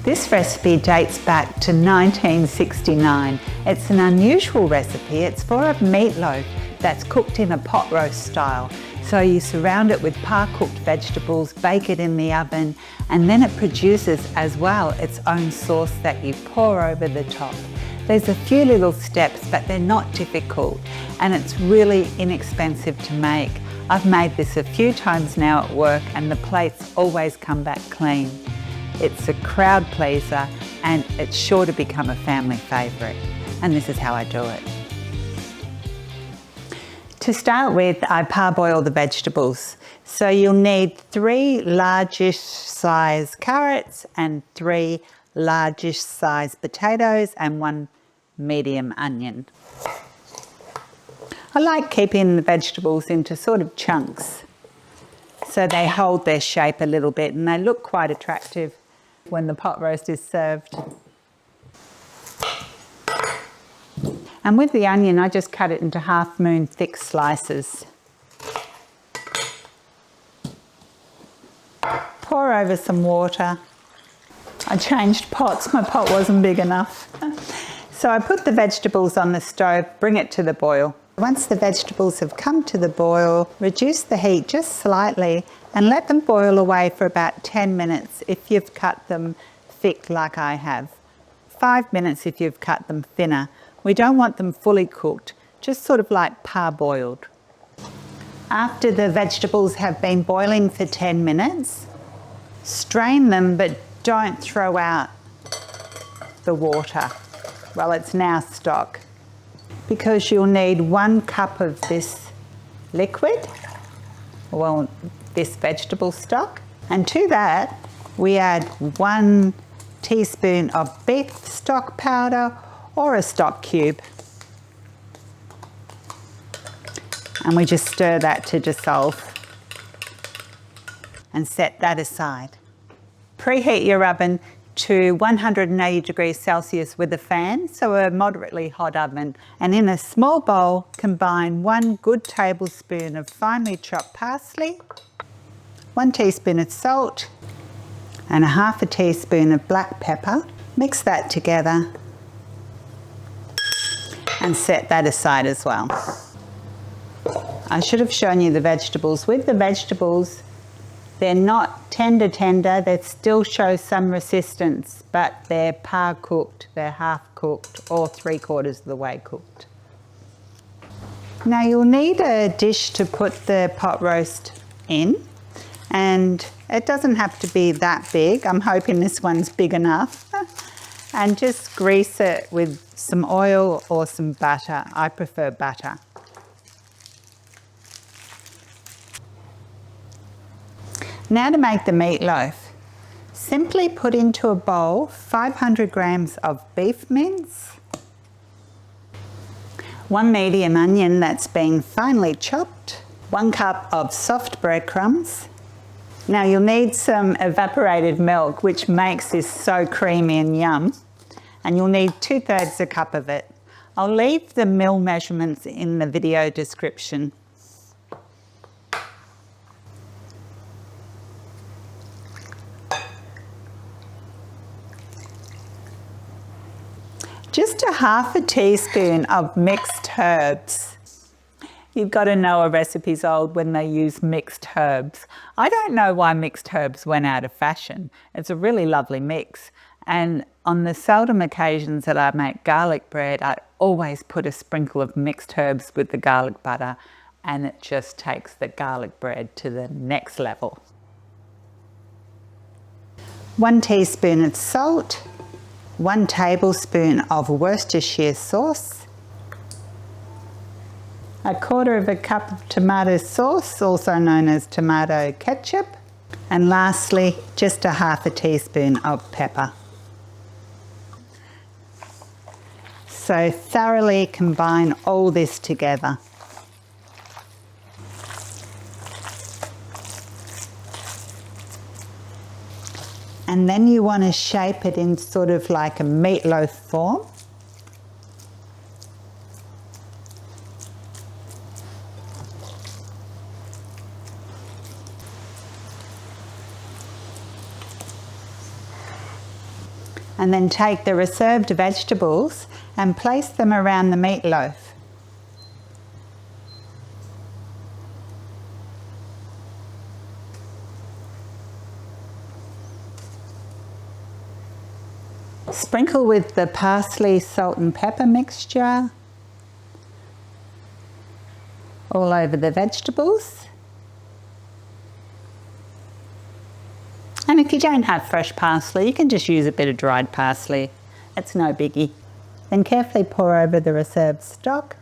This recipe dates back to 1969. It's an unusual recipe. It's for a meatloaf that's cooked in a pot roast style. So you surround it with par-cooked vegetables, bake it in the oven, and then it produces as well its own sauce that you pour over the top. There's a few little steps, but they're not difficult, and it's really inexpensive to make. I've made this a few times now at work, and the plates always come back clean. It's a crowd pleaser, and it's sure to become a family favourite. And this is how I do it. To start with, I parboil the vegetables. So you'll need 3 largish size carrots and 3 largish size potatoes and 1 medium onion. I like keeping the vegetables into sort of chunks so they hold their shape a little bit and they look quite attractive when the pot roast is served. And with the onion, I just cut it into half-moon thick slices. Pour over some water. I changed pots, my pot wasn't big enough. So I put the vegetables on the stove, bring it to the boil. Once the vegetables have come to the boil, reduce the heat just slightly and let them boil away for about 10 minutes if you've cut them thick like I have. 5 minutes if you've cut them thinner. We don't want them fully cooked, just sort of like parboiled. After the vegetables have been boiling for 10 minutes, strain them but don't throw out the water. Well, it's now stock, because you'll need 1 cup of this liquid, well, this vegetable stock, and to that we add 1 teaspoon of beef stock powder or a stock cube, and we just stir that to dissolve and set that aside. Preheat your oven to 180 degrees Celsius with a fan, so a moderately hot oven. And in a small bowl, combine 1 good tablespoon of finely chopped parsley, 1 teaspoon of salt, and 1/2 teaspoon of black pepper. Mix that together and set that aside as well. I should have shown you the vegetables. With the vegetables, they're not tender, they still show some resistance, but they're par-cooked, they're half-cooked, or 3/4 of the way cooked. Now you'll need a dish to put the pot roast in, and it doesn't have to be that big. I'm hoping this one's big enough. And just grease it with some oil or some butter. I prefer butter. Now to make the meatloaf. Simply put into a bowl 500 grams of beef mince, 1 medium onion that's been finely chopped, 1 cup of soft breadcrumbs. Now you'll need some evaporated milk, which makes this so creamy and yum, and you'll need 2/3 a cup of it. I'll leave the mil measurements in the video description. Just 1/2 teaspoon of mixed herbs. You've got to know a recipe's old when they use mixed herbs. I don't know why mixed herbs went out of fashion. It's a really lovely mix. And on the seldom occasions that I make garlic bread, I always put a sprinkle of mixed herbs with the garlic butter, and it just takes the garlic bread to the next level. 1 teaspoon of salt, 1 tablespoon of Worcestershire sauce, 1/4 cup of tomato sauce, also known as tomato ketchup, and lastly, just 1/2 teaspoon of pepper. So thoroughly combine all this together. And then you want to shape it in sort of like a meatloaf form. And then take the reserved vegetables and place them around the meatloaf. Sprinkle with the parsley, salt and pepper mixture all over the vegetables. And if you don't have fresh parsley, you can just use a bit of dried parsley. It's no biggie. Then carefully pour over the reserved stock.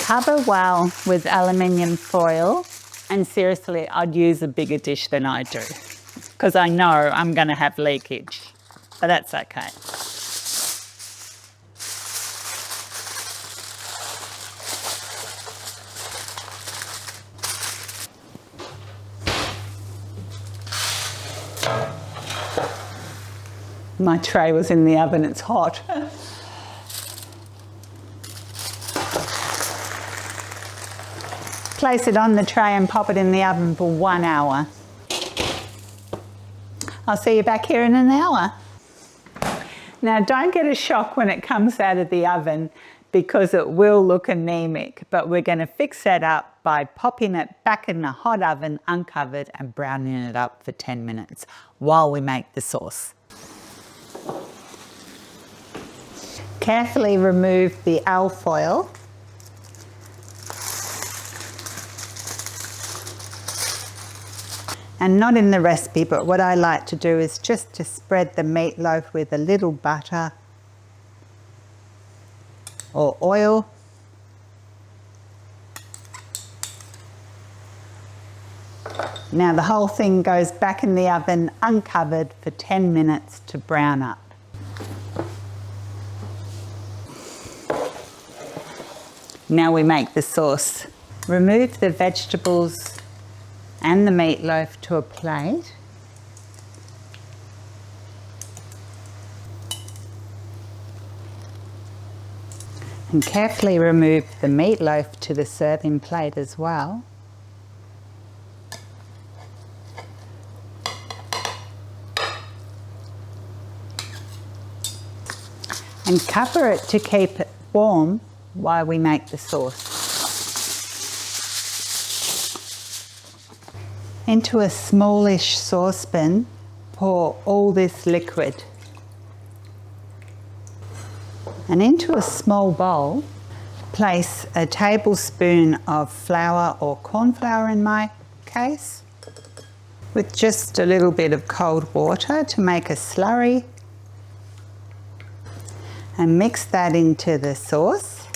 Cover well with aluminium foil, and seriously, I'd use a bigger dish than I do because I know I'm going to have leakage, but that's okay. My tray was in the oven, it's hot. Place it on the tray and pop it in the oven for 1 hour. I'll see you back here in an hour. Now don't get a shock when it comes out of the oven because it will look anemic, but we're going to fix that up by popping it back in the hot oven uncovered and browning it up for 10 minutes while we make the sauce. Carefully remove the alfoil. And not in the recipe, but what I like to do is just to spread the meatloaf with a little butter or oil. Now the whole thing goes back in the oven uncovered for 10 minutes to brown up. Now we make the sauce. Remove the vegetables and the meatloaf to a plate. And carefully remove the meatloaf to the serving plate as well. And cover it to keep it warm while we make the sauce. Into a smallish saucepan, pour all this liquid. And into a small bowl, place a tablespoon of flour or corn flour in my case, with just a little bit of cold water to make a slurry. And mix that into the sauce,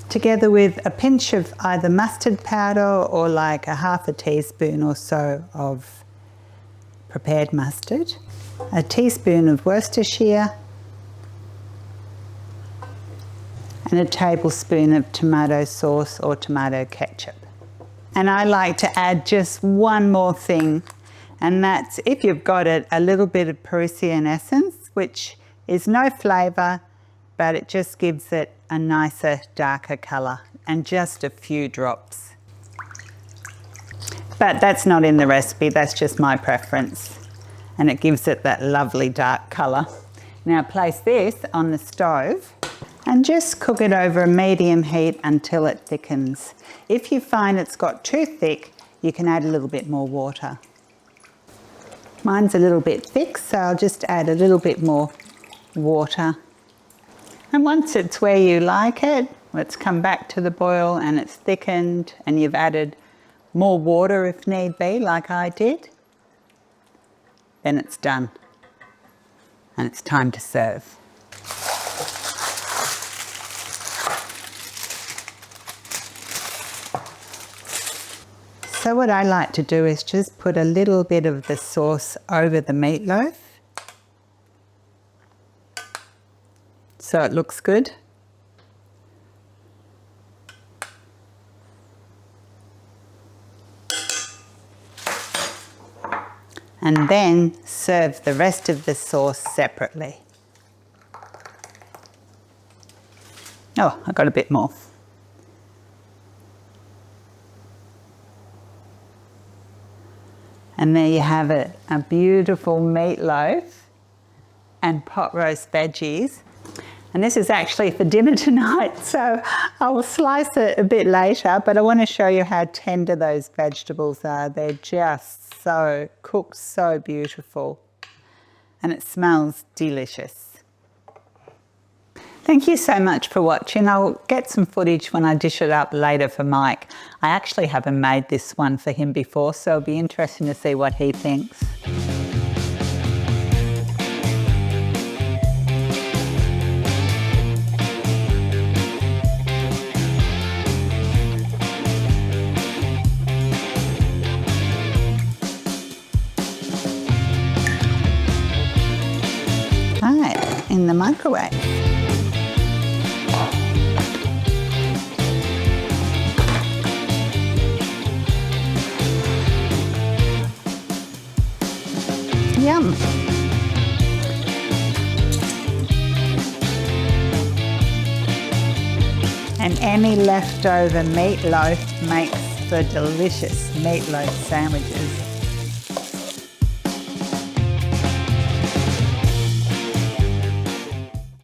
together with a pinch of either mustard powder or like a half a teaspoon or so of prepared mustard, a teaspoon of Worcestershire, and a tablespoon of tomato sauce or tomato ketchup. And I like to add just one more thing, and that's, if you've got it, a little bit of Parisian essence, which is no flavour, but it just gives it a nicer, darker colour, and just a few drops. But that's not in the recipe, that's just my preference, and it gives it that lovely dark colour. Now place this on the stove and just cook it over a medium heat until it thickens. If you find it's got too thick, you can add a little bit more water. Mine's a little bit thick, so I'll just add a little bit more water. And once it's where you like it, it's come back to the boil and it's thickened and you've added more water if need be, like I did, then it's done and it's time to serve. So what I like to do is just put a little bit of the sauce over the meatloaf, so it looks good. And then serve the rest of the sauce separately. Oh, I got a bit more. And there you have it, a beautiful meatloaf and pot roast veggies. And this is actually for dinner tonight, so I will slice it a bit later, but I want to show you how tender those vegetables are. They're just so cooked, so beautiful. And it smells delicious. Thank you so much for watching. I'll get some footage when I dish it up later for Mike. I actually haven't made this one for him before, so it'll be interesting to see what he thinks. Right, in the microwave. Yum. And any leftover meatloaf makes for delicious meatloaf sandwiches.